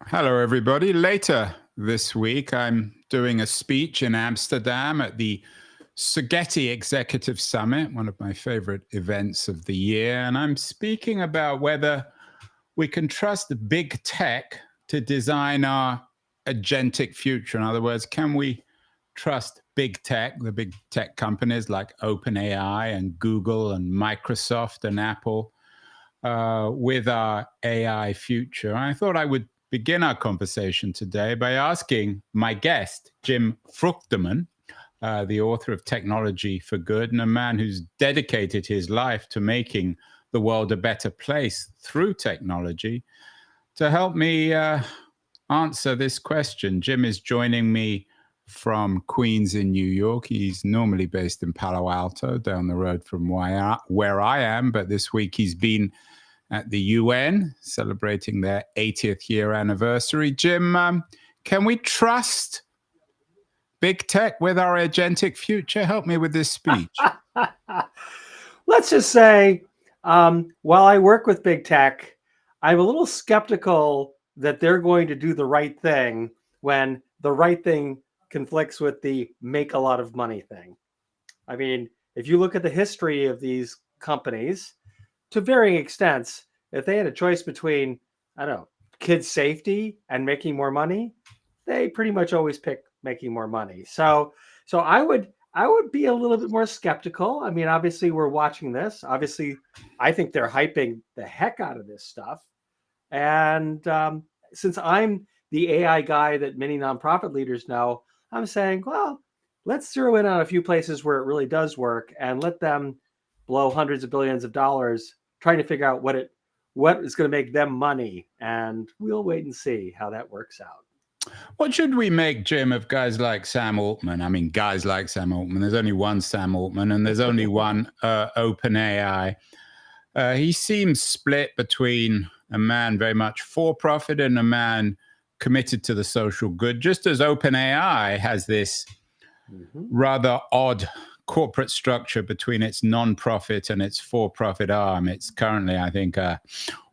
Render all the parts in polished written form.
Hello, everybody. Later this week, I'm doing a speech in Amsterdam at the Sogeti Executive Summit, one of my favorite events of the year. And I'm speaking about whether we can trust big tech to design our agentic future. In other words, can we trust big tech, the big tech companies like OpenAI and Google and Microsoft and Apple, with our AI future? And I thought I would begin our conversation today by asking my guest, Jim Fruchtermam, the author of Technology for Good, and a man who's dedicated his life to making the world a better place through technology, to help me answer this question. Jim is joining me from Queens in New York. He's normally based in Palo Alto, down the road from where I am, but this week he's been at the UN celebrating their 80th year anniversary. Jim, can we trust big tech with our agentic future? Help me with this speech. Let's just say, while I work with big tech, I'm a little skeptical that they're going to do the right thing when the right thing conflicts with the make a lot of money thing. I mean, if you look at the history of these companies, to varying extents, if they had a choice between, I don't know, kids' safety and making more money, they pretty much always pick making more money. So I would be a little bit more skeptical. I mean, obviously we're watching this. Obviously, I think they're hyping the heck out of this stuff. And since I'm the AI guy that many nonprofit leaders know, I'm saying, well, let's zero in on a few places where it really does work and let them blow hundreds of billions of dollars trying to figure out what is going to make them money. And we'll wait and see how that works out. What should we make, Jim, of guys like Sam Altman? I mean, guys like Sam Altman. There's only one Sam Altman, and there's only one OpenAI. He seems split between a man very much for profit and a man committed to the social good, just as OpenAI has this rather odd corporate structure between its non-profit and its for-profit arm. It's currently, I think,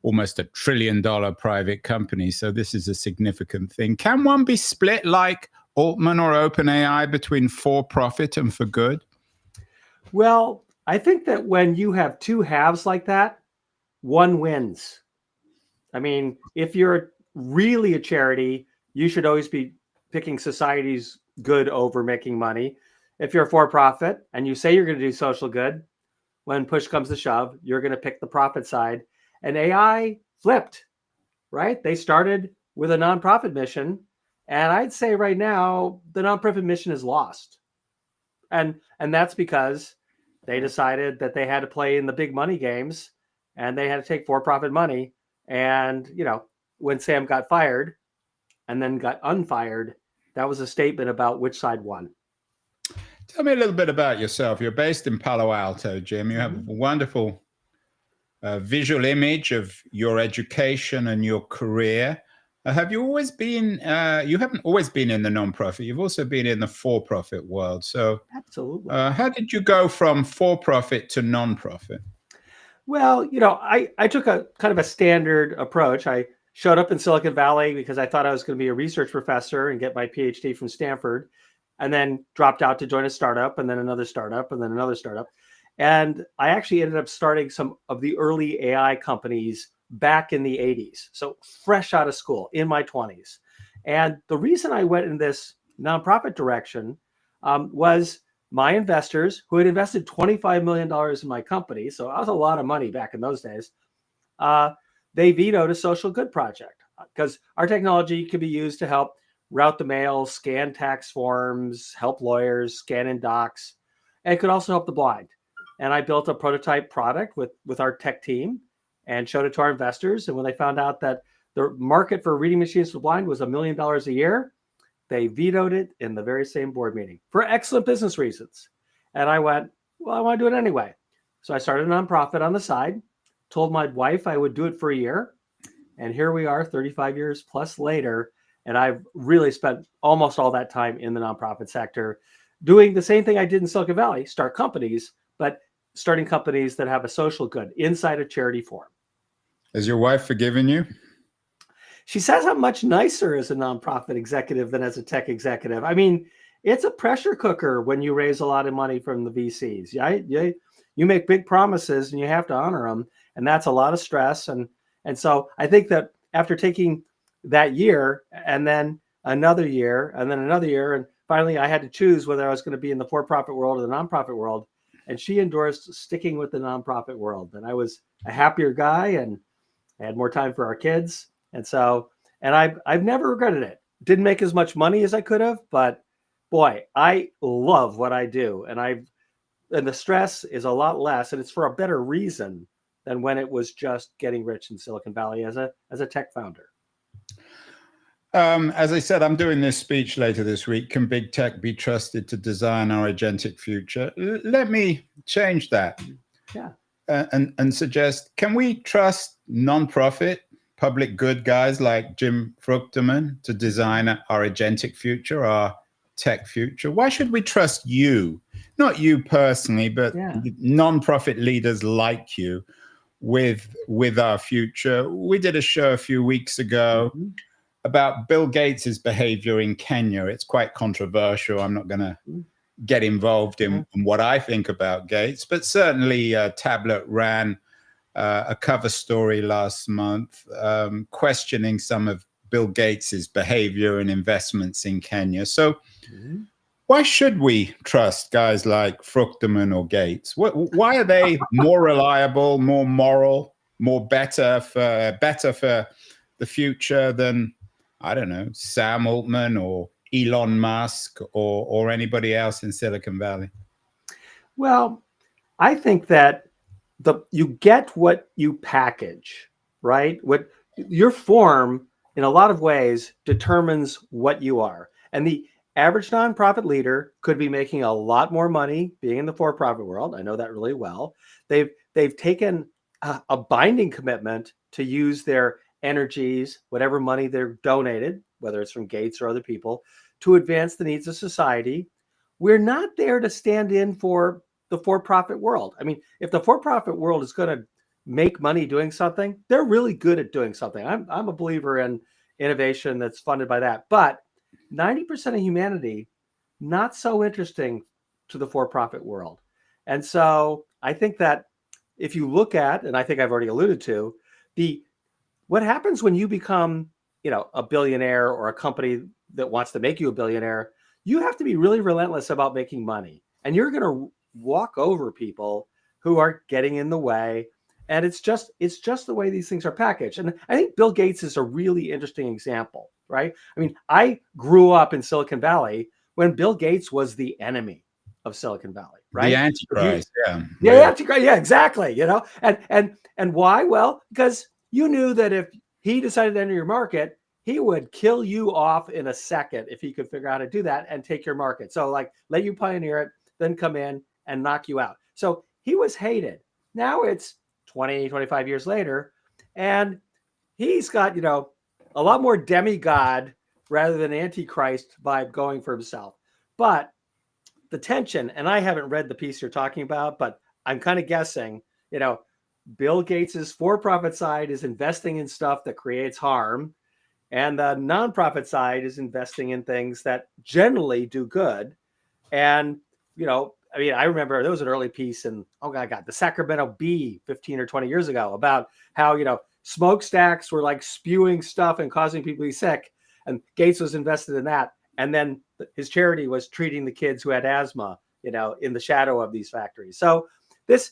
almost $1 trillion private company. So this is a significant thing. Can one be split like Altman or OpenAI between for-profit and for good? Well, I think that when you have two halves like that, one wins. I mean, if you're really a charity, you should always be picking society's good over making money. If you're a for-profit and you say you're going to do social good, when push comes to shove, you're going to pick the profit side. And AI flipped, right? They started with a nonprofit mission. And I'd say right now, the nonprofit mission is lost. And that's because they decided that they had to play in the big money games and they had to take for-profit money. And, you know, when Sam got fired and then got unfired, that was a statement about which side won. Tell me a little bit about yourself. You're based in Palo Alto, Jim. You have a wonderful visual image of your education and your career. Have you always been, you haven't always been in the nonprofit, you've also been in the for-profit world. So absolutely. How did you go from for-profit to nonprofit? Well, you know, I took a kind of a standard approach. I showed up in Silicon Valley because I thought I was going to be a research professor and get my PhD from Stanford, and then dropped out to join a startup and then another startup and then another startup. And I actually ended up starting some of the early AI companies back in the 80s. So fresh out of school in my 20s. And the reason I went in this nonprofit direction was my investors who had invested $25 million in my company. So that was a lot of money back in those days. They vetoed a social good project because our technology could be used to help route the mail, scan tax forms, help lawyers, scan in docs, and it could also help the blind. And I built a prototype product with our tech team and showed it to our investors. And when they found out that the market for reading machines for the blind was $1 million a year, they vetoed it in the very same board meeting for excellent business reasons. And I went, well, I want to do it anyway. So I started a nonprofit on the side, told my wife I would do it for a year. And here we are 35 years plus later. And I've really spent almost all that time in the nonprofit sector doing the same thing I did in Silicon Valley, start companies, but starting companies that have a social good inside a charity form. Has your wife forgiven you? she says I'm much nicer as a nonprofit executive than as a tech executive. I mean, it's a pressure cooker when you raise a lot of money from the VCs. You make big promises and you have to honor them, and that's a lot of stress. And so I think that after taking that year and then another year and then another year, and finally I had to choose whether I was going to be in the for-profit world or the nonprofit world. And she endorsed sticking with the nonprofit world. And I was a happier guy and I had more time for our kids. And so, and I've never regretted it. Didn't make as much money as I could have, but boy, I love what I do. And the stress is a lot less, and it's for a better reason than when it was just getting rich in Silicon Valley as a tech founder. As I said, I'm doing this speech later this week. Can big tech be trusted to design our agentic future? Let me change that. Yeah. And suggest, can we trust nonprofit public good guys like Jim Fruchtermam to design our agentic future, our tech future? Why should we trust you? Not you personally, but nonprofit leaders like you with our future. We did a show a few weeks ago about Bill Gates's behavior in Kenya. It's quite controversial. I'm not going to get involved in what I think about Gates, but certainly Tablet ran a cover story last month questioning some of Bill Gates's behavior and investments in Kenya. So why should we trust guys like Fruchterman or Gates? Why are they more reliable, more moral, better for the future than, I don't know, Sam Altman or Elon Musk or anybody else in Silicon Valley? Well, I think that you get what you package, right? What your form in a lot of ways determines what you are. And the average nonprofit leader could be making a lot more money being in the for-profit world. I know that really well. They've taken a binding commitment to use their energies, whatever money they're donated, whether it's from Gates or other people, to advance the needs of society. We're not there to stand in for the for-profit world. I mean, if the for-profit world is going to make money doing something, they're really good at doing something. I'm a believer in innovation that's funded by that. But 90% of humanity, not so interesting to the for-profit world. And so I think that if you look at, and I think I've already alluded to, what happens when you become, a billionaire or a company that wants to make you a billionaire, you have to be really relentless about making money. And you're going to walk over people who are getting in the way. And it's just the way these things are packaged. And I think Bill Gates is a really interesting example, right? I mean, I grew up in Silicon Valley when Bill Gates was the enemy of Silicon Valley, right? The Antichrist, yeah, exactly. And why? Well, because you knew that if he decided to enter your market, he would kill you off in a second if he could figure out how to do that and take your market. So like, let you pioneer it, then come in and knock you out. So he was hated. Now it's 20, 25 years later, and he's got, a lot more demigod rather than Antichrist vibe going for himself. But the tension, and I haven't read the piece you're talking about, but I'm kind of guessing, Bill Gates's for-profit side is investing in stuff that creates harm, and the nonprofit side is investing in things that generally do good. And, I remember there was an early piece in, the Sacramento Bee 15 or 20 years ago about how, smokestacks were like spewing stuff and causing people to be sick. And Gates was invested in that. And then his charity was treating the kids who had asthma, in the shadow of these factories. So this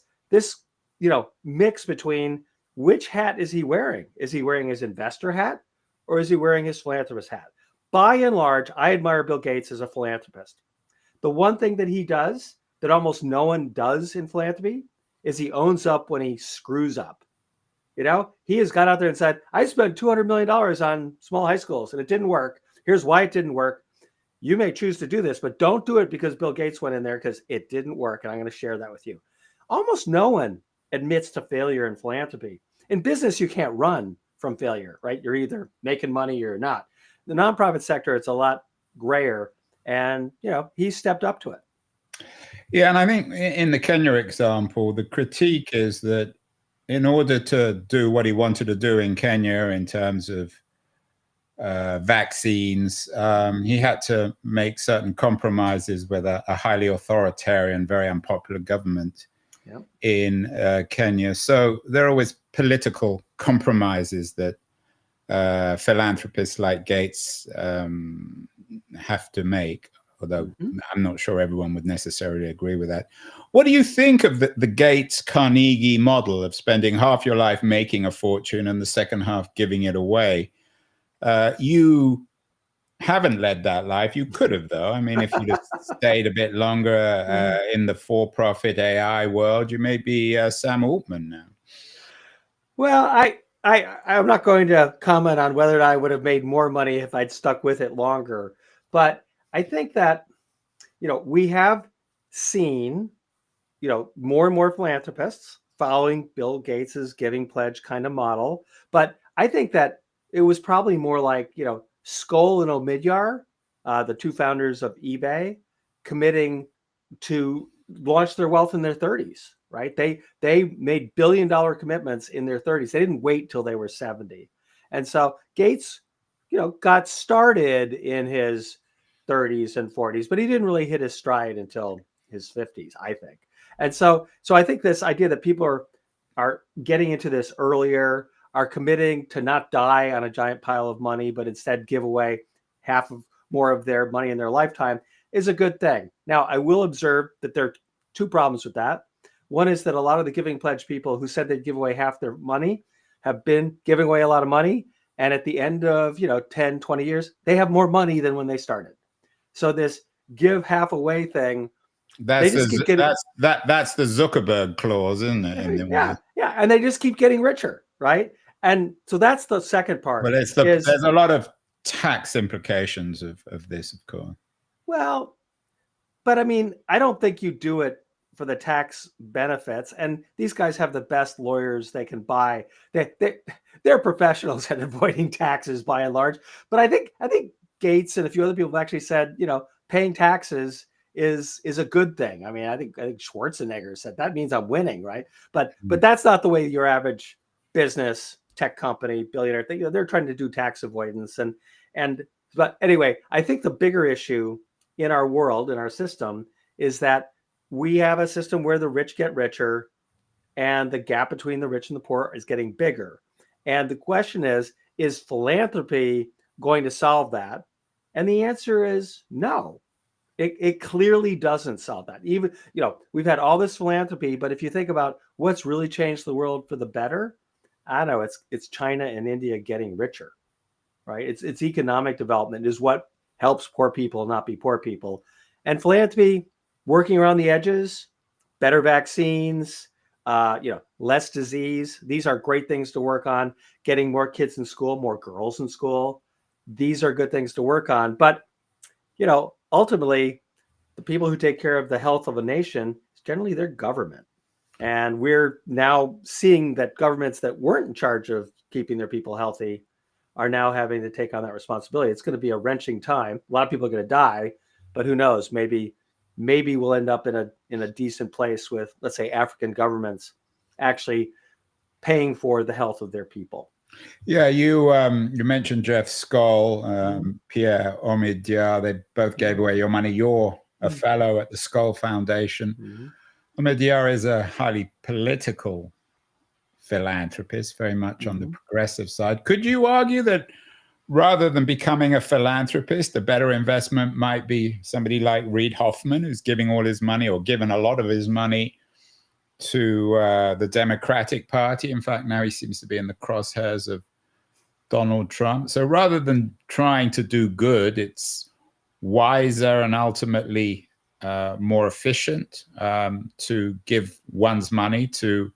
mix between which hat is he wearing? Is he wearing his investor hat or is he wearing his philanthropist hat? By and large, I admire Bill Gates as a philanthropist. The one thing that he does that almost no one does in philanthropy is he owns up when he screws up. He has got out there and said, I spent $200 million on small high schools and it didn't work. Here's why it didn't work. You may choose to do this, but don't do it because Bill Gates went in there because it didn't work. And I'm going to share that with you. Almost no one admits to failure in philanthropy. In business, you can't run from failure, right? You're either making money or not. The nonprofit sector, it's a lot grayer. And, he stepped up to it. Yeah, and I think in the Kenya example, the critique is that in order to do what he wanted to do in Kenya in terms of vaccines. He had to make certain compromises with a highly authoritarian, very unpopular government in Kenya. So there are always political compromises that philanthropists like Gates have to make, although I'm not sure everyone would necessarily agree with that. What do you think of the Gates-Carnegie model of spending half your life making a fortune and the second half giving it away? You haven't led that life. You could have, though. I mean, if you'd have stayed a bit longer in the for-profit AI world, you may be Sam Altman now. Well, I'm not going to comment on whether I would have made more money if I'd stuck with it longer. But I think that, we have seen, more and more philanthropists following Bill Gates's Giving Pledge kind of model. But I think that it was probably more like, Skoll and Omidyar, the two founders of eBay, committing to launch their wealth in their 30s, right? They made billion-dollar commitments in their 30s. They didn't wait till they were 70. And so Gates, got started in his 30s and 40s, but he didn't really hit his stride until his 50s, I think. And so I think this idea that people are getting into this earlier, are committing to not die on a giant pile of money, but instead give away more of their money in their lifetime is a good thing. Now, I will observe that there are two problems with that. One is that a lot of the Giving Pledge people who said they'd give away half their money have been giving away a lot of money. And at the end of, 10, 20 years, they have more money than when they started. So this give half away thing, that's the Zuckerberg clause, isn't it? Yeah. And they just keep getting richer, right? And so that's the second part. But there's a lot of tax implications of this, of course. Well, but I mean, I don't think you do it for the tax benefits. And these guys have the best lawyers they can buy. They're professionals at avoiding taxes by and large. But I think Gates and a few other people have actually said, paying taxes is a good thing. I mean, I think Schwarzenegger said that means I'm winning, right? But that's not the way your average business, tech company, billionaire thing. They're trying to do tax avoidance but anyway, I think the bigger issue in our world, in our system, is that we have a system where the rich get richer and the gap between the rich and the poor is getting bigger. And the question is philanthropy going to solve that? And the answer is no. It clearly doesn't solve that. Even, we've had all this philanthropy, but if you think about what's really changed the world for the better, I don't know, it's China and India getting richer, right? It's economic development is what helps poor people not be poor people. And philanthropy, working around the edges, better vaccines, less disease. These are great things to work on. Getting more kids in school, more girls in school. These are good things to work on. But, ultimately, the people who take care of the health of a nation is generally their government. And we're now seeing that governments that weren't in charge of keeping their people healthy are now having to take on that responsibility. It's going to be a wrenching time. A lot of people are going to die, but who knows? Maybe we'll end up in a decent place with, let's say, African governments actually paying for the health of their people. Yeah, you mentioned Jeff Skoll, Pierre Omidyar. They both gave away your money. You're a fellow at the Skoll Foundation. Omidyar is a highly political philanthropist, very much on the progressive side. Could you argue that rather than becoming a philanthropist, a better investment might be somebody like Reid Hoffman, who's giving all his money or given a lot of his money to the Democratic Party? In fact, now he seems to be in the crosshairs of Donald Trump. So rather than trying to do good, it's wiser and ultimately more efficient to give one's money to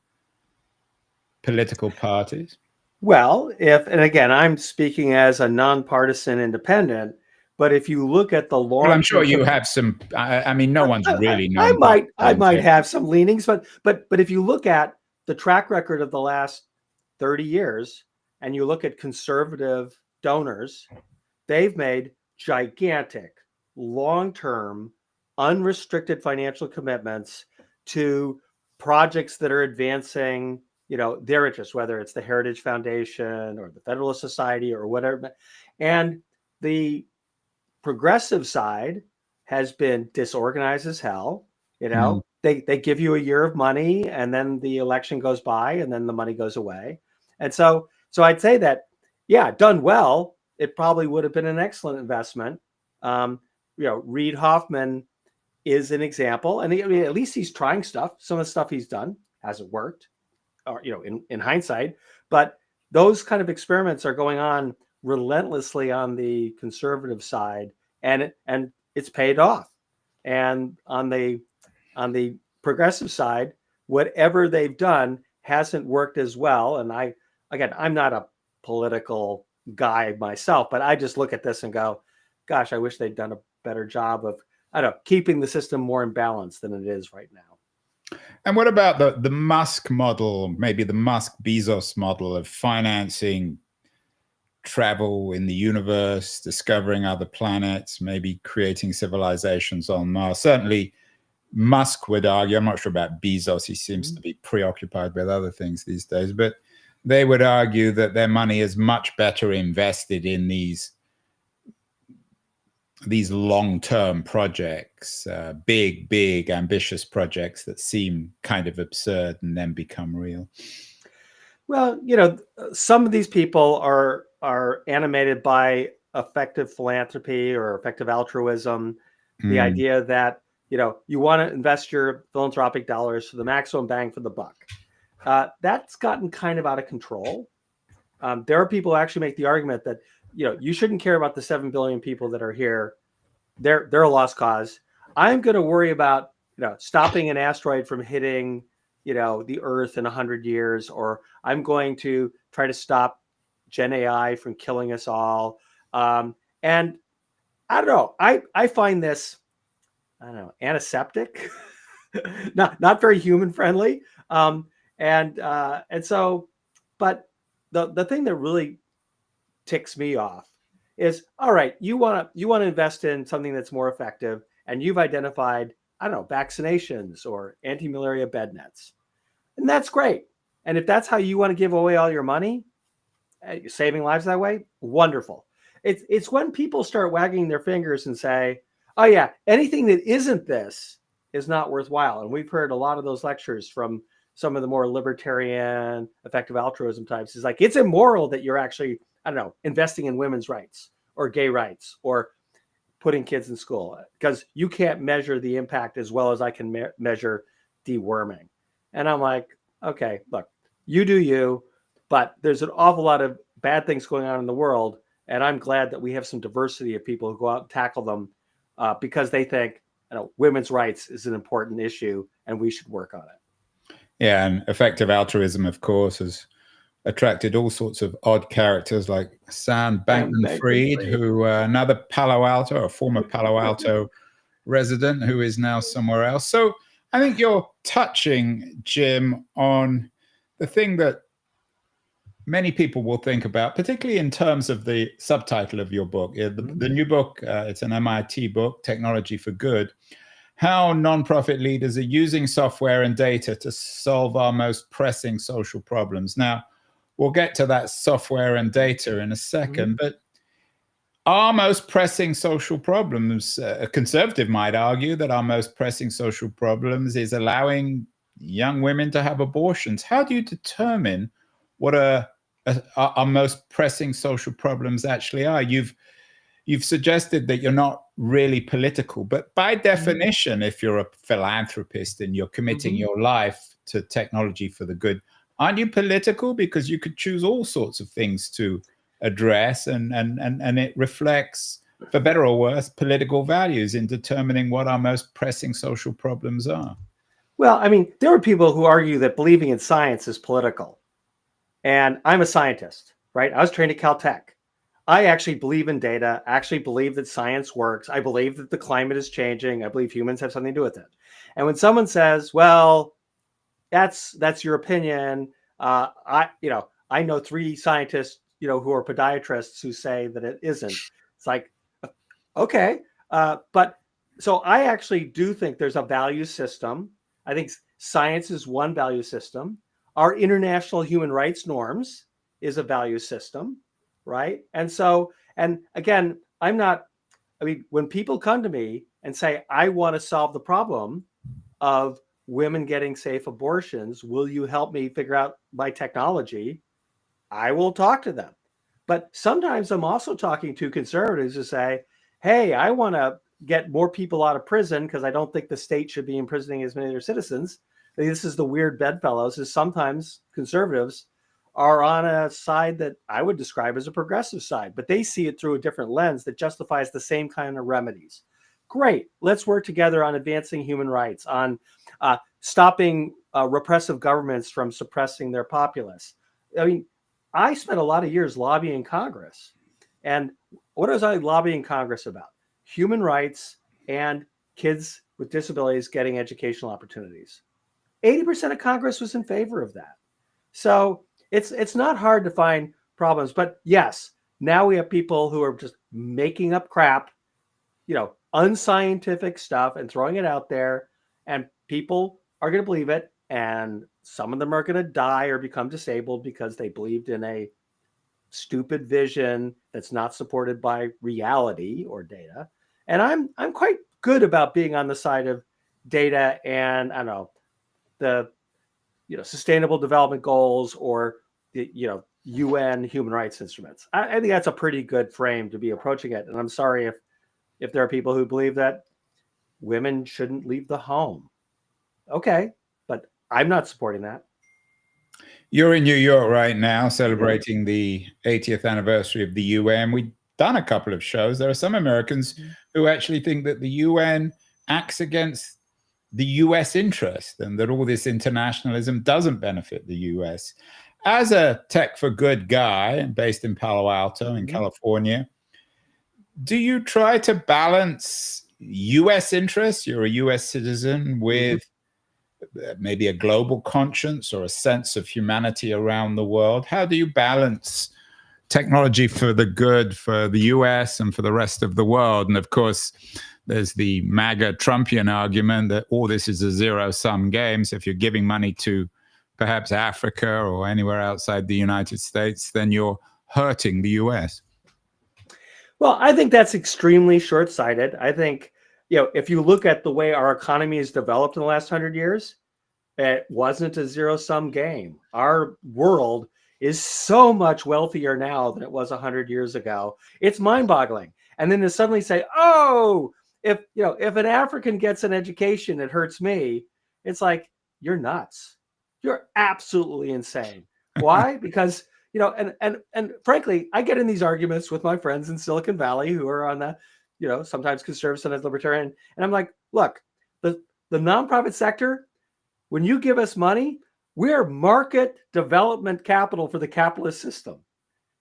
political parties. Well, and again, I'm speaking as a nonpartisan independent, but if you look at the long, well, I'm sure you have some. I mean, no one's really. I might have some leanings, but if you look at the track record of the last 30 years, and you look at conservative donors, they've made gigantic, long-term, unrestricted financial commitments to projects that are advancing their interests, whether it's the Heritage Foundation or the Federalist Society or whatever. And the progressive side has been disorganized as hell. Mm. They give you a year of money, and then the election goes by, and then the money goes away. And so I'd say that, yeah, done well, it probably would have been an excellent investment. Reid Hoffman is an example, and at least he's trying stuff. Some of the stuff he's done hasn't worked, or in hindsight, but those kind of experiments are going on relentlessly on the conservative side, and it's paid off. And on the progressive side, whatever they've done hasn't worked as well. And I'm not a political guy myself, but I just look at this and go, gosh, I wish they'd done a better job of, I don't know, keeping the system more in balance than it is right now. And what about the Musk model, maybe the Musk Bezos model of financing travel in the universe, discovering other planets, maybe creating civilizations on Mars? Certainly, Musk would argue, I'm not sure about Bezos, he seems to be preoccupied with other things these days, but they would argue that their money is much better invested in these long-term projects, big, ambitious projects that seem kind of absurd and then become real. Well, some of these people are animated by effective philanthropy or effective altruism. The idea that, you want to invest your philanthropic dollars for the maximum bang for the buck. That's gotten kind of out of control. There are people who actually make the argument that, you shouldn't care about the 7 billion people that are here. They're a lost cause. I'm going to worry about, stopping an asteroid from hitting, the Earth in 100 years, or I'm going to try to stop Gen AI from killing us all. And I don't know. I find this, I don't know, antiseptic, not very human friendly. And so, but the thing that really ticks me off is, all right, you want to invest in something that's more effective, and you've identified, I don't know, vaccinations or anti-malaria bed nets, and that's great. And if that's how you want to give away all your money, saving lives that way, wonderful. It's when people start wagging their fingers and say, oh yeah, anything that isn't this is not worthwhile. And we've heard a lot of those lectures from some of the more libertarian, effective altruism types. It's like, it's immoral that you're actually, I don't know, investing in women's rights or gay rights or putting kids in school, because you can't measure the impact as well as I can measure deworming. And I'm like, okay, look, you do you, but there's an awful lot of bad things going on in the world. And I'm glad that we have some diversity of people who go out and tackle them because they think, women's rights is an important issue and we should work on it. Yeah, and effective altruism, of course, has attracted all sorts of odd characters like Sam Bankman-Fried, who another Palo Alto, a former Palo Alto resident who is now somewhere else. So I think you're touching, Jim, on the thing that many people will think about, particularly in terms of the subtitle of your book. The new book, it's an MIT book, Technology for Good, how nonprofit leaders are using software and data to solve our most pressing social problems. Now, we'll get to that software and data in a second, but our most pressing social problems, a conservative might argue that our most pressing social problems is allowing young women to have abortions. How do you determine what our most pressing social problems actually are? You've suggested that you're not really political, but by definition, if you're a philanthropist and you're committing your life to technology for the good, aren't you political? Because you could choose all sorts of things to address, and it reflects, for better or worse, political values in determining what our most pressing social problems are. Well, I mean, there are people who argue that believing in science is political. And I'm a scientist, right? I was trained at Caltech. I actually believe in data. I actually believe that science works. I believe that the climate is changing. I believe humans have something to do with it. And when someone says, well, that's your opinion, I know 3 scientists, who are podiatrists who say that it isn't. It's like, okay. But so I actually do think there's a value system. I think science is one value system. our international human rights norms is a value system, right? And so, and again, I mean, when people come to me and say, I want to solve the problem of women getting safe abortions, will you help me figure out my technology? I will talk to them. But sometimes I'm also talking to conservatives who say, hey, I want to get more people out of prison because I don't think the state should be imprisoning as many of their citizens. This is the weird bedfellows, is sometimes conservatives are on a side that I would describe as a progressive side, but they see it through a different lens that justifies the same kind of remedies. Great. Let's work together on advancing human rights, on stopping repressive governments from suppressing their populace. I mean, I spent a lot of years lobbying Congress. And what was I lobbying Congress about? Human rights and kids with disabilities getting educational opportunities. 80% of Congress was in favor of that. So it's not hard to find problems. But yes, now we have people who are just making up crap, unscientific stuff and throwing it out there. And people are going to believe it. And some of them are going to die or become disabled because they believed in a stupid vision that's not supported by reality or data. And I'm quite good about being on the side of data and I don't know, the sustainable development goals or the UN human rights instruments. I think that's a pretty good frame to be approaching it. And I'm sorry if there are people who believe that women shouldn't leave the home. Okay, but I'm not supporting that. You're in New York right now celebrating the 80th anniversary of the UN. We've done a couple of shows. There are some Americans who actually think that the UN acts against the US interest and that all this internationalism doesn't benefit the US. As a tech for good guy based in Palo Alto in California, do you try to balance US interests? You're a US citizen with maybe a global conscience or a sense of humanity around the world. How do you balance technology for the good for the US and for the rest of the world? And of course, there's the MAGA Trumpian argument that all this is a zero-sum game. So if you're giving money to perhaps Africa or anywhere outside the United States, then you're hurting the US. Well, I think that's extremely short-sighted. I think, if you look at the way our economy has developed in the last 100 years, it wasn't a zero-sum game. Our world is so much wealthier now than it was 100 years ago. It's mind-boggling. And then to suddenly say, oh, if an African gets an education, it hurts me. It's like, you're nuts. You're absolutely insane. Why? Because, and frankly, I get in these arguments with my friends in Silicon Valley who are on the, sometimes conservative, sometimes libertarian. And I'm like, look, the nonprofit sector, when you give us money, we're market development capital for the capitalist system.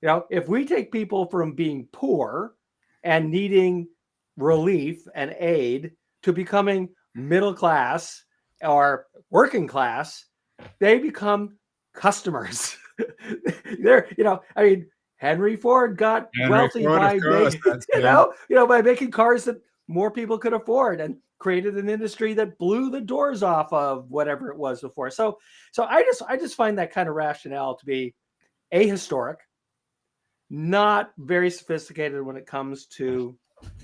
If we take people from being poor and needing relief and aid to becoming middle class or working class, they become customers. Henry Ford got wealthy by by making cars that more people could afford and created an industry that blew the doors off of whatever it was before. So I just find that kind of rationale to be ahistoric, not very sophisticated when it comes to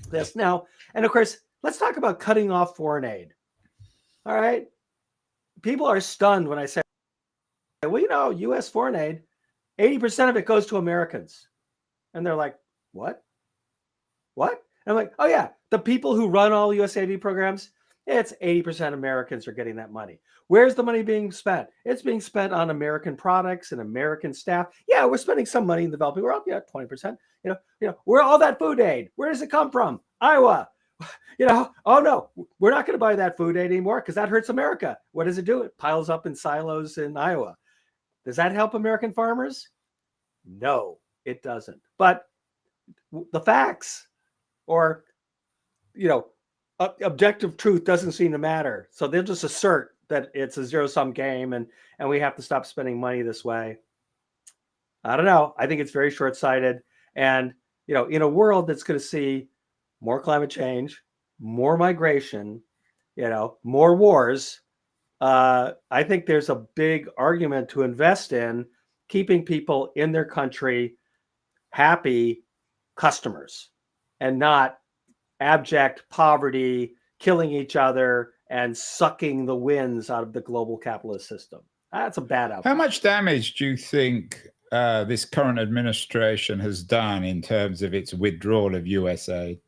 this. Now, and of course, let's talk about cutting off foreign aid. All right. People are stunned when I say, well, U.S. foreign aid, 80% of it goes to Americans. And they're like, what? And I'm like, oh, yeah, the people who run all USAID programs, it's 80% Americans are getting that money. Where's the money being spent? It's being spent on American products and American staff. Yeah, we're spending some money in the developing world. Yeah, 20%. Where all that food aid, where does it come from? Iowa. Oh no, we're not going to buy that food aid anymore because that hurts America. What does it do? It piles up in silos in Iowa. Does that help American farmers? No, it doesn't. But the facts or, objective truth doesn't seem to matter. So they'll just assert that it's a zero-sum game and we have to stop spending money this way. I don't know. I think it's very short-sighted. And, in a world that's going to see more climate change, more migration, more wars, I think there's a big argument to invest in keeping people in their country happy customers and not abject poverty, killing each other, and sucking the winds out of the global capitalist system. That's a bad outcome. How much damage do you think this current administration has done in terms of its withdrawal of US aid?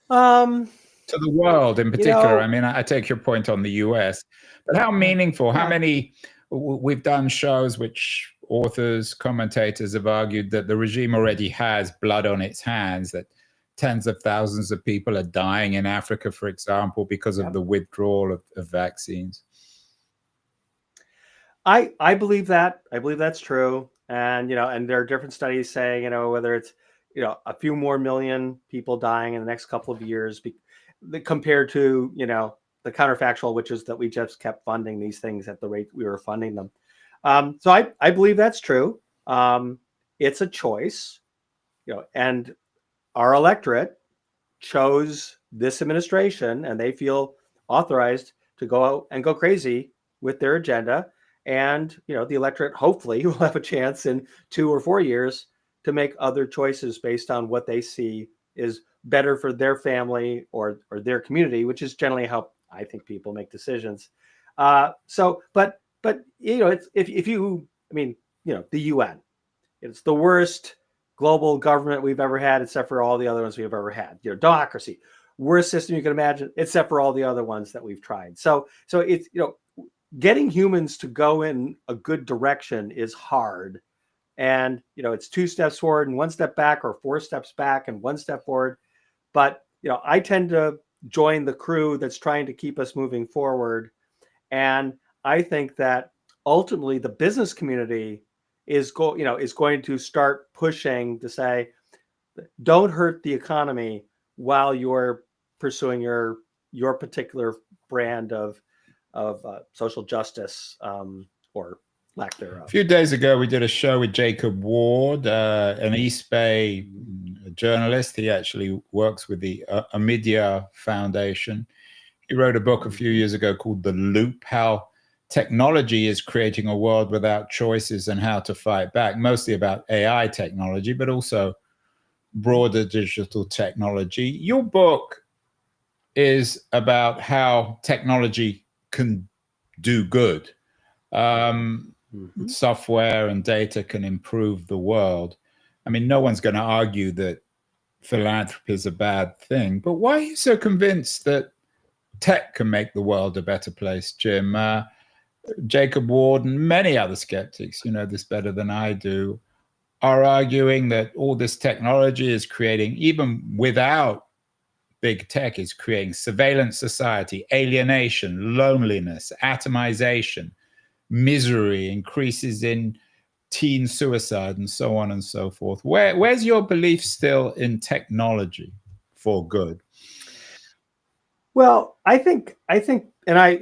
To the world in particular. I mean, I take your point on the US, but how meaningful, how many, we've done shows which authors, commentators have argued that the regime already has blood on its hands, that tens of thousands of people are dying in Africa, for example, because of the withdrawal of vaccines. I believe that. I believe that's true. And, and there are different studies saying, whether it's, a few more million people dying in the next couple of years compared to, the counterfactual, which is that we just kept funding these things at the rate we were funding them. So I believe that's true. It's a choice, and our electorate chose this administration and they feel authorized to go out and go crazy with their agenda. And, the electorate hopefully will have a chance in 2 or 4 years to make other choices based on what they see is better for their family or their community, which is generally how I think people make decisions. But it's, if you, the UN, it's the worst global government we've ever had, except for all the other ones we've ever had. Democracy, worst system you can imagine, except for all the other ones that we've tried. So it's, getting humans to go in a good direction is hard. And, it's 2 steps forward and 1 step back, or 4 steps back and 1 step forward. But, I tend to join the crew that's trying to keep us moving forward. And I think that ultimately the business community is going to start pushing to say, don't hurt the economy while you're pursuing your particular brand of social justice, or lack thereof. A few days ago, we did a show with Jacob Ward, an East Bay journalist. He actually works with the Amidia Foundation. He wrote a book a few years ago called The Loop, how technology is creating a world without choices and how to fight back, mostly about AI technology, but also broader digital technology. Your book is about how technology can do good. Software and data can improve the world. I mean, no one's going to argue that philanthropy is a bad thing, but why are you so convinced that tech can make the world a better place, Jim? Jacob Ward and many other skeptics, you know this better than I do, are arguing that all this technology is creating, even without big tech, is creating surveillance society, alienation, loneliness, atomization, misery, increases in teen suicide, and so on and so forth. Where's your belief still in technology for good? Well, I think, and I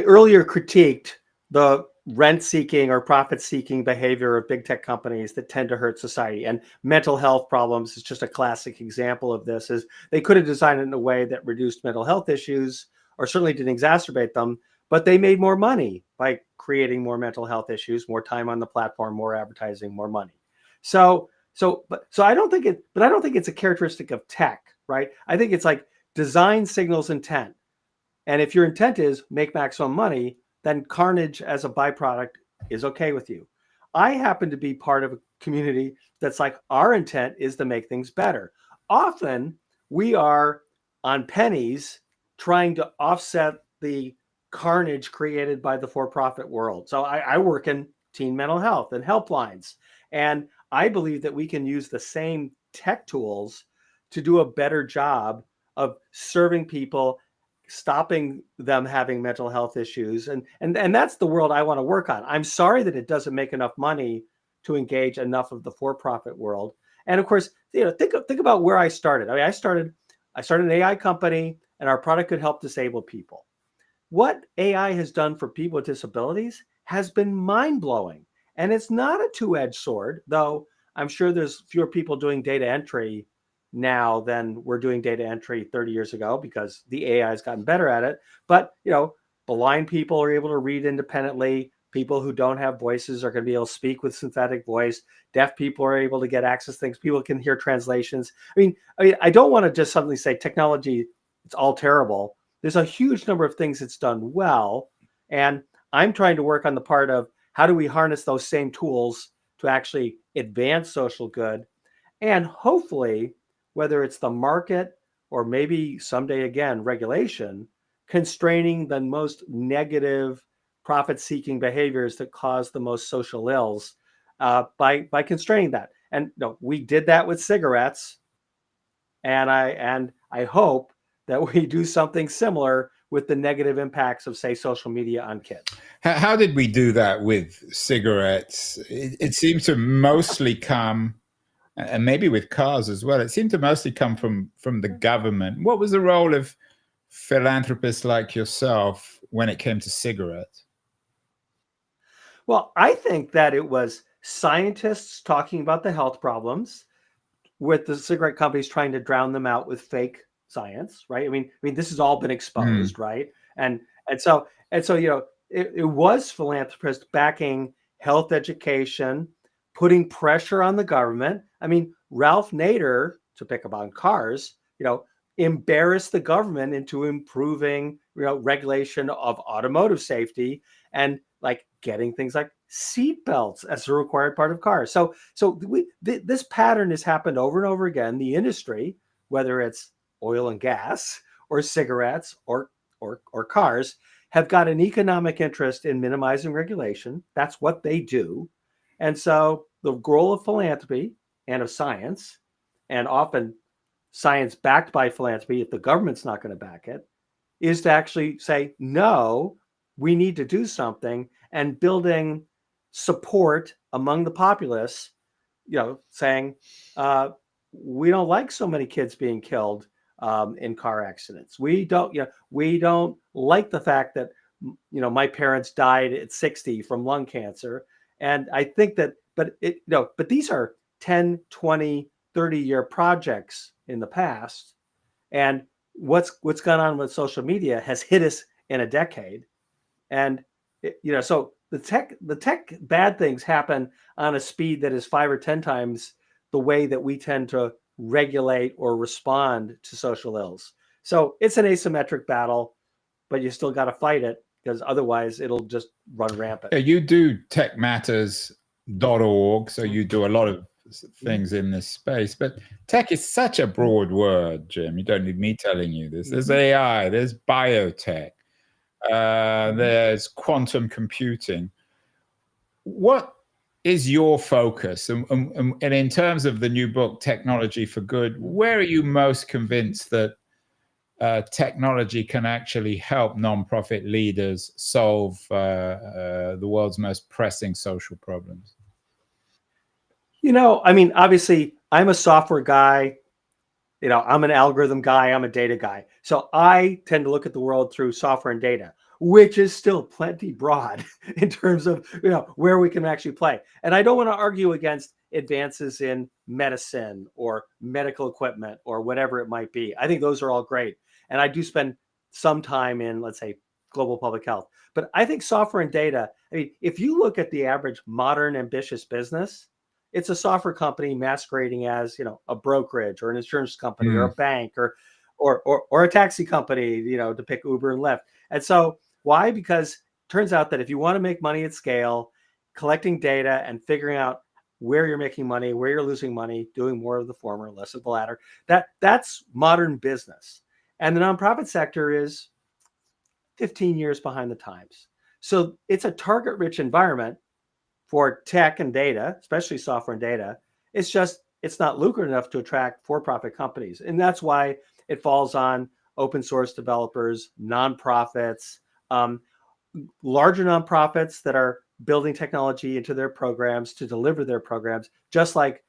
earlier critiqued the rent-seeking or profit-seeking behavior of big tech companies that tend to hurt society. And mental health problems is just a classic example of this. Is they could have designed it in a way that reduced mental health issues, or certainly didn't exacerbate them, but they made more money by creating more mental health issues, more time on the platform, more advertising, more money. So I don't think it's a characteristic of tech, right? I think it's like design signals intent. And if your intent is make maximum money, then carnage as a byproduct is okay with you. I happen to be part of a community that's like, our intent is to make things better. Often we are on pennies trying to offset the carnage created by the for-profit world. So I work in teen mental health and helplines. And I believe that we can use the same tech tools to do a better job of serving people, stopping them having mental health issues. And that's the world I want to work on. I'm sorry that it doesn't make enough money to engage enough of the for-profit world. And of course, think about where I started. I mean, I started an AI company, and our product could help disabled people. What AI has done for people with disabilities has been mind-blowing. And it's not a two-edged sword, though I'm sure there's fewer people doing data entry now than we're doing data entry 30 years ago because the AI has gotten better at it. But, blind people are able to read independently. People who don't have voices are going to be able to speak with synthetic voice. Deaf people are able to get access to things. People can hear translations. I don't want to just suddenly say technology, it's all terrible. There's a huge number of things it's done well. And I'm trying to work on the part of how do we harness those same tools to actually advance social good, and hopefully, whether it's the market or maybe someday again regulation, constraining the most negative profit-seeking behaviors that cause the most social ills by constraining that. And we did that with cigarettes, and I hope that we do something similar with the negative impacts of, say, social media on kids. How did we do that with cigarettes? It seemed to mostly come, and maybe with cars as well, it seemed to mostly come from the government. What was the role of philanthropists like yourself when it came to cigarettes? Well, I think that it was scientists talking about the health problems with the cigarette companies trying to drown them out with fake science, right? This has all been exposed, right? And so it was philanthropists backing health education, putting pressure on the government. Ralph Nader, to pick up on cars, embarrassed the government into improving, regulation of automotive safety and like getting things like seat belts as a required part of cars. So this pattern has happened over and over again. The industry, whether it's oil and gas or cigarettes or cars, have got an economic interest in minimizing regulation. That's what they do. And so the goal of philanthropy and of science, and often science backed by philanthropy, if the government's not going to back it, is to actually say, no, we need to do something, and building support among the populace, saying, we don't like so many kids being killed in car accidents. We don't like the fact that, my parents died at 60 from lung cancer. And I think that, but these are 10, 20, 30-year projects in the past. And what's gone on with social media has hit us in a decade. And so the tech bad things happen on a speed that is 5 or 10 times the way that we tend to regulate or respond to social ills. So it's an asymmetric battle, but you still got to fight it, because otherwise it'll just run rampant. You do techmatters.org, so you do a lot of things in this space, but tech is such a broad word, Jim. You don't need me telling you this. There's AI, there's biotech, there's quantum computing. What is your focus? And in terms of the new book, Technology for Good, where are you most convinced that technology can actually help nonprofit leaders solve the world's most pressing social problems? Obviously, I'm a software guy. I'm an algorithm guy. I'm a data guy. So I tend to look at the world through software and data, which is still plenty broad in terms of, where we can actually play. And I don't want to argue against advances in medicine or medical equipment or whatever it might be. I think those are all great. And I do spend some time in, let's say, global public health. But I think software and data, if you look at the average modern ambitious business, it's a software company masquerading as, a brokerage or an insurance company or a bank or a taxi company, to pick Uber and Lyft. And so why? Because it turns out that if you want to make money at scale, collecting data and figuring out where you're making money, where you're losing money, doing more of the former, less of the latter, that's modern business. And the nonprofit sector is 15 years behind the times. So it's a target-rich environment for tech and data, especially software and data. It's not lucrative enough to attract for-profit companies. And that's why it falls on open source developers, nonprofits, larger nonprofits that are building technology into their programs to deliver their programs, just like,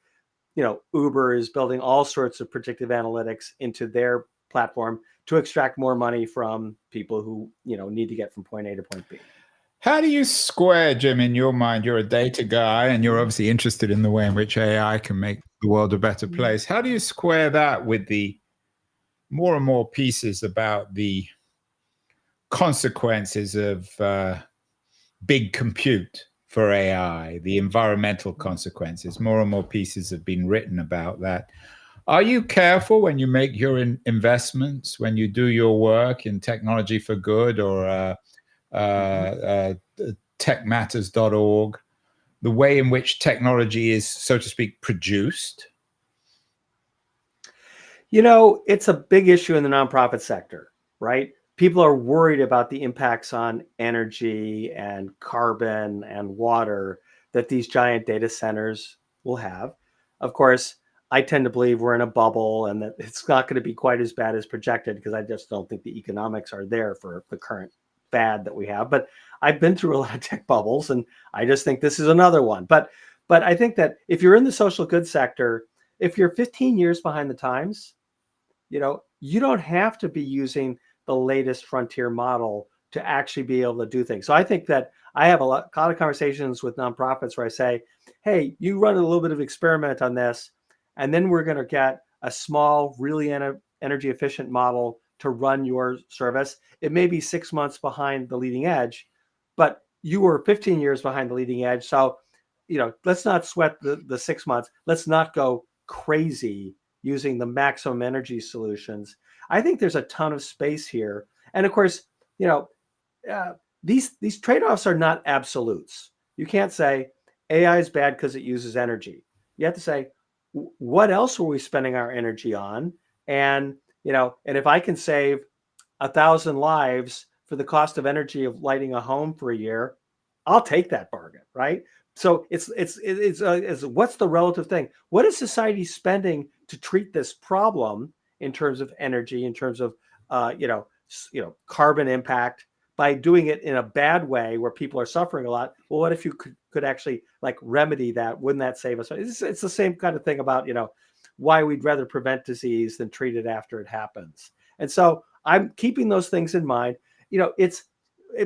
Uber is building all sorts of predictive analytics into their platform to extract more money from people who, need to get from point A to point B. How do you square, Jim, in your mind? You're a data guy and you're obviously interested in the way in which AI can make the world a better place. How do you square that with the more and more pieces about the consequences of big compute for AI, the environmental consequences? More and more pieces have been written about that. Are you careful when you make your investments, when you do your work in technology for good or techmatters.org, the way in which technology is, so to speak, produced? It's a big issue in the nonprofit sector, right? People are worried about the impacts on energy and carbon and water that these giant data centers will have. Of course, I tend to believe we're in a bubble and that it's not going to be quite as bad as projected because I just don't think the economics are there for the current fad that we have. But I've been through a lot of tech bubbles and I just think this is another one. But I think that if you're in the social good sector, if you're 15 years behind the times, you don't have to be using the latest frontier model to actually be able to do things. So I think that I have a lot of conversations with nonprofits where I say, hey, you run a little bit of experiment on this, and then we're going to get a small, really energy efficient model to run your service. It may be 6 months behind the leading edge, but you were 15 years behind the leading edge. So, let's not sweat the 6 months. Let's not go crazy using the maximum energy solutions. I think there's a ton of space here. And of course, uh, these trade-offs are not absolutes. You can't say AI is bad because it uses energy. You have to say, what else are we spending our energy on? And and if I can save 1,000 lives for the cost of energy of lighting a home for a year, I'll take that bargain, right? So it's what's the relative thing? What is society spending to treat this problem in terms of energy, in terms of carbon impact, by doing it in a bad way where people are suffering a lot? Well, what if you could actually like remedy that? Wouldn't that save us? It's the same kind of thing about why we'd rather prevent disease than treat it after it happens. And so I'm keeping those things in mind.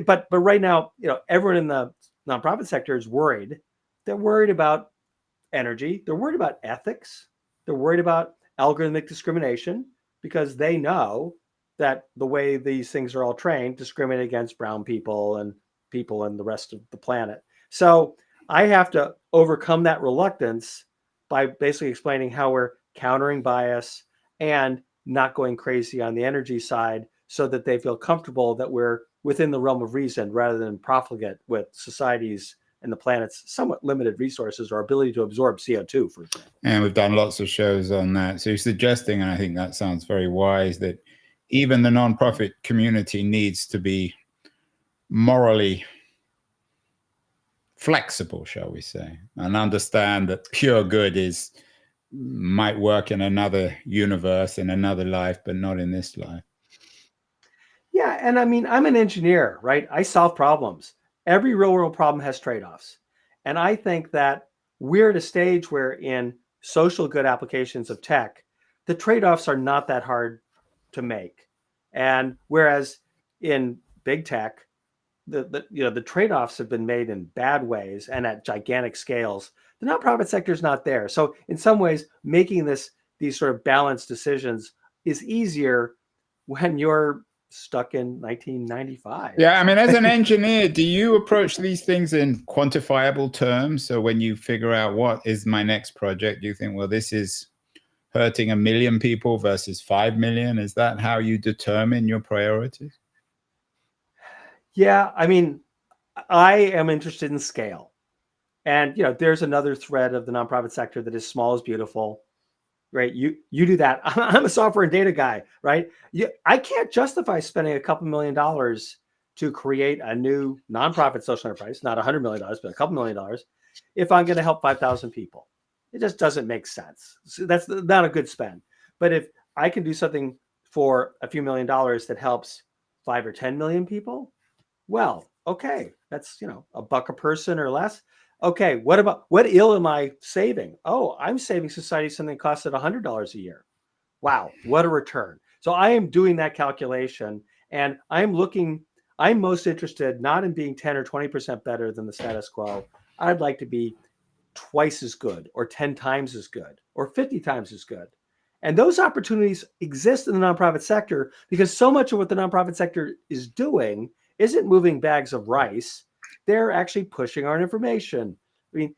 But right now, everyone in the nonprofit sector is worried. They're worried about energy. They're worried about ethics. They're worried about algorithmic discrimination because they know that the way these things are all trained discriminate against brown people and the rest of the planet. So I have to overcome that reluctance by basically explaining how we're countering bias and not going crazy on the energy side so that they feel comfortable that we're within the realm of reason rather than profligate with society's and the planet's somewhat limited resources or ability to absorb CO2, for example. And we've done lots of shows on that. So you're suggesting, and I think that sounds very wise, that even the nonprofit community needs to be morally flexible, shall we say, and understand that pure good might work in another universe, in another life, but not in this life. Yeah, and I mean, I'm an engineer, right? I solve problems. Every real world problem has trade-offs. And I think that we're at a stage where in social good applications of tech, the trade-offs are not that hard to make. And whereas in big tech, the trade-offs have been made in bad ways and at gigantic scales. The nonprofit sector is not there. So in some ways, making these sort of balanced decisions is easier when you're stuck in 1995. Yeah, I mean, as an engineer, do you approach these things in quantifiable terms? So when you figure out what is my next project, do you think, well, this is hurting 1 million people versus 5 million? Is that how you determine your priorities? Yeah, I mean, I am interested in scale. And there's another thread of the nonprofit sector that is small is beautiful. Right. You do that. I'm a software and data guy, right? I can't justify spending a couple $1 million to create a new nonprofit social enterprise, not $100 million, but a couple $1 million, if I'm going to help 5,000 people. It just doesn't make sense. So that's not a good spend. But if I can do something for a few $1 million that helps 5 or 10 million people, well, okay, that's $1 a person or less. Okay, what ill am I saving? Oh, I'm saving society something that costs it $100 a year. Wow, what a return. So I am doing that calculation and I'm looking, I'm most interested not in being 10 or 20% better than the status quo. I'd like to be twice as good or 10 times as good or 50 times as good. And those opportunities exist in the nonprofit sector because so much of what the nonprofit sector is doing isn't moving bags of rice. They're actually pushing our information. I mean,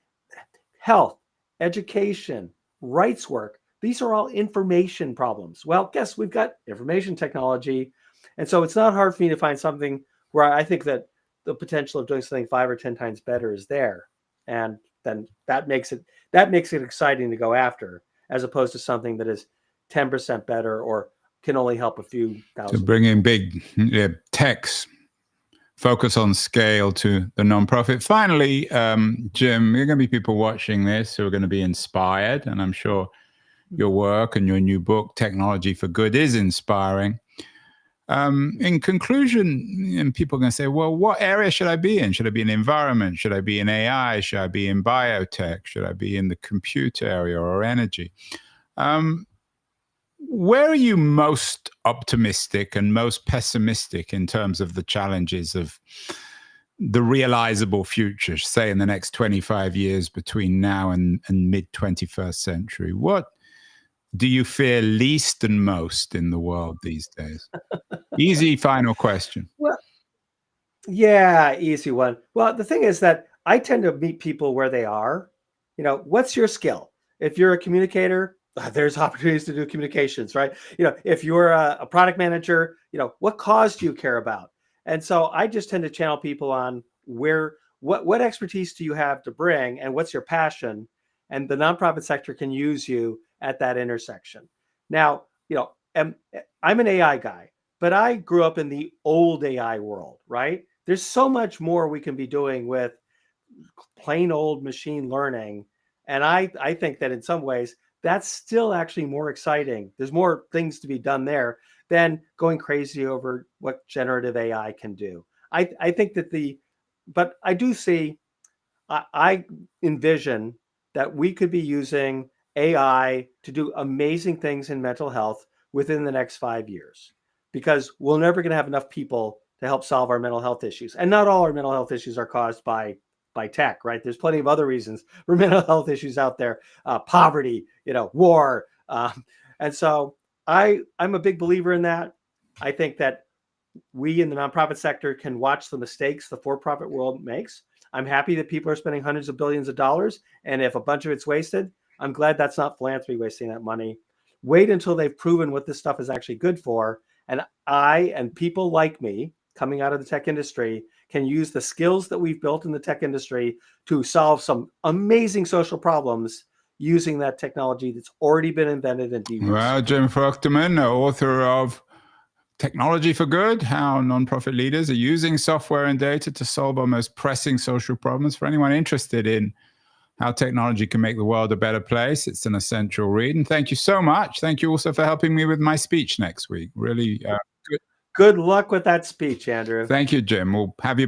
health, education, rights work, these are all information problems. Well, guess we've got information technology. And so it's not hard for me to find something where I think that the potential of doing something 5 or 10 times better is there. And then that makes it exciting to go after, as opposed to something that is 10% better or can only help a few thousand. To bring in big techs, focus on scale to the nonprofit. Finally, Jim, there are going to be people watching this who are going to be inspired, and I'm sure your work and your new book, Technology for Good, is inspiring. In conclusion, and people are going to say, well, what area should I be in? Should I be in environment? Should I be in AI? Should I be in biotech? Should I be in the computer area or energy? Where are you most optimistic and most pessimistic in terms of the challenges of the realizable future, say in the next 25 years between now and mid-21st century? What do you fear least and most in the world these days? Easy final question. Well, yeah, easy one. Well, the thing is that I tend to meet people where they are. You know, what's your skill? If you're a communicator, there's opportunities to do communications, right? You know, if you're a product manager, you know, what cause do you care about? And so I just tend to channel people on what expertise do you have to bring and what's your passion? And the nonprofit sector can use you at that intersection. Now, you know, I'm an AI guy, but I grew up in the old AI world, right? There's so much more we can be doing with plain old machine learning. And I think that in some ways, that's still actually more exciting. There's more things to be done there than going crazy over what generative AI can do. I think that but I do see, I envision that we could be using AI to do amazing things in mental health within the next 5 years, because we're never going to have enough people to help solve our mental health issues. And not all our mental health issues are caused by tech, right? There's plenty of other reasons for mental health issues out there, poverty, you know, war. And so I'm a big believer in that. I think that we in the nonprofit sector can watch the mistakes the for-profit world makes. I'm happy that people are spending hundreds of billions of dollars. And if a bunch of it's wasted, I'm glad that's not philanthropy wasting that money. Wait until they've proven what this stuff is actually good for. And I and people like me coming out of the tech industry can use the skills that we've built in the tech industry to solve some amazing social problems using that technology that's already been invented and de-risked. Well, Jim Fruchtermam, author of Technology for Good, How Nonprofit Leaders Are Using Software and Data to Solve Our Most Pressing Social Problems. For anyone interested in how technology can make the world a better place, it's an essential read. And thank you so much. Thank you also for helping me with my speech next week. Really good. Good luck with that speech, Andrew. Thank you, Jim. We'll have you